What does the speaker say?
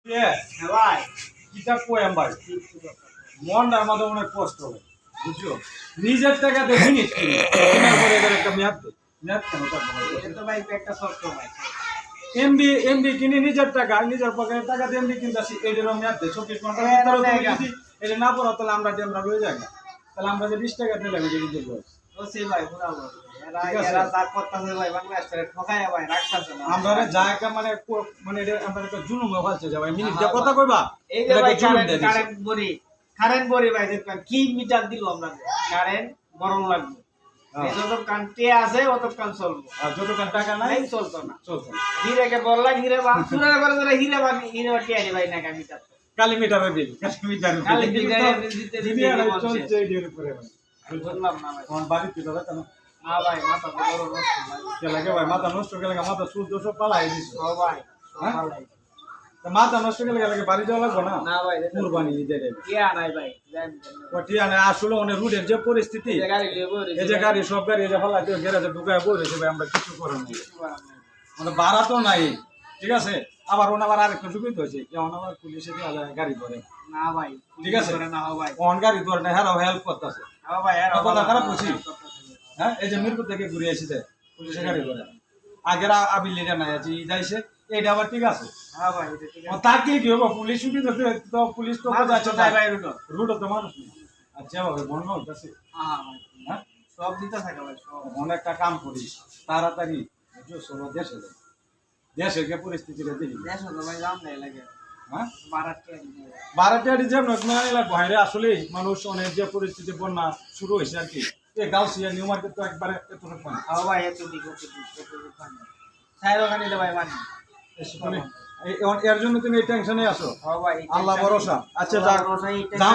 ভাই কিতাব কইম ভাই মনটার মধ্যে অনেক কষ্ট হয় বুঝছো নিজের টাকা দেখি নি কেনার পরে এদের একটা মেয়াদ দে মেয়াদ কেন তো ভাই একটা শর্ত ভাই এমবি এমবি কিনে নিজের টাকা নিজের পকেটের টাকা দিয়ে এমবি কিনতেছি এটারও মেয়াদ দে 24 ঘন্টা ভিতরে তুমি যদি এটা না পড়ো তাহলে আমরা রয়ে যাই না তাহলে আমরা যে 20 টাকা দিলাম এটা কিন্তু লস ও সে ভাই বরাবর এরা যা করতেছে ভাই বাংলাদেশের ঠকায় ভাই রাখতাছে না আমরা জায়গা মানে এটা আমরা একটা জুলুম হচ্ছে যাবে মিনিট যে কথা কইবা এই যে ভাই কারেন্ট বড়ি ভাই দেখবেন কি মিটার দিল আমরা কারেন্ট গরম লাগবে যত কান্টে আছে অত কান চলবে আর যত টাকা নাই চলতো না চলতো হিরেকে বললা হিরে বা সুরার করে ধরে হিরে বা হিরে টিয়ারি ভাই না মিটার কালি মিটারে বিল কালি মিটারে দিতে দিবি আর চলছে এর উপরে ভাই বললাম না ভাই কোন বাড়িতে দাদা কেন না ভাই মাথা বড় নষ্ট ভাই কে লাগে ভাই মাথা নষ্ট করে মাথা চুল দোষ পালাই দিছ ও ভাই মাথা নষ্ট করে লাগে বাড়ি যাওয়া লাগবে না না ভাই কুরবানি ঈদের কে আনাই ভাই জানেন ওটি আনে আসলে অনেক রুটের যে পরিস্থিতি এই গাড়ি লিয়ে বরে এই যে গাড়ি সব গাড়ি যে ফলা দিয়ে গ্যারেজে ঢুকায় বলেছে ভাই আমরা কিছু করব না মানে ভাড়া তো নাই ঠিক আছে আবার ওনার আরেকটা সুবিধা হয়েছে যেমন আবার পুলিশে গাড়ি ধরে না ভাই ঠিক আছে না ভাই কোন গাড়ি ধরে না হেরাও হেল্প করতেছে হ্যাঁ ভাই আর কথা খারাপ বলছি হ্যাঁ এই যে মিরপুর থেকে ঘুরে এসেছে পুলিশে গাড়ি ধরে আগের আবিলিটা নাই আছে যাইছে এইটা আবার ঠিক আছে হ্যাঁ ভাই এটা ঠিক আছে তাকে কি হবে পুলিশ সুবিধা তো পুলিশ তো যাচ্ছে তাই ভাই রুটো রুটো তো মানুষ নেই আচ্ছা ভাবে বন্য হচ্ছে হ্যাঁ ভাই হ্যাঁ সব দিতে থাকে ভাই সব অনেকটা কাম করিস তাড়াতাড়ি চলো দেশে যাই দেশে গিয়ে পরিস্থিতিটা দেখি দেশে তো ভাই দাম নেই লাগে হ্যাঁ বারাতে বারাটিয়ারি যে বাইরে আসলে মানুষ অনেক যে পরিস্থিতি বন্যা শুরু হয়েছে আর কি এই গাউসিয়া নিউ মার্কেট তো একবারে এতটুকু পানি হ্যাঁ ভাই এত দিক সাইড ওখানে ভাই মানি এর জন্য তুমি এই টেনশনে আসো হ্যাঁ ভাই আল্লাহ ভরসা আচ্ছা ভরসা যাক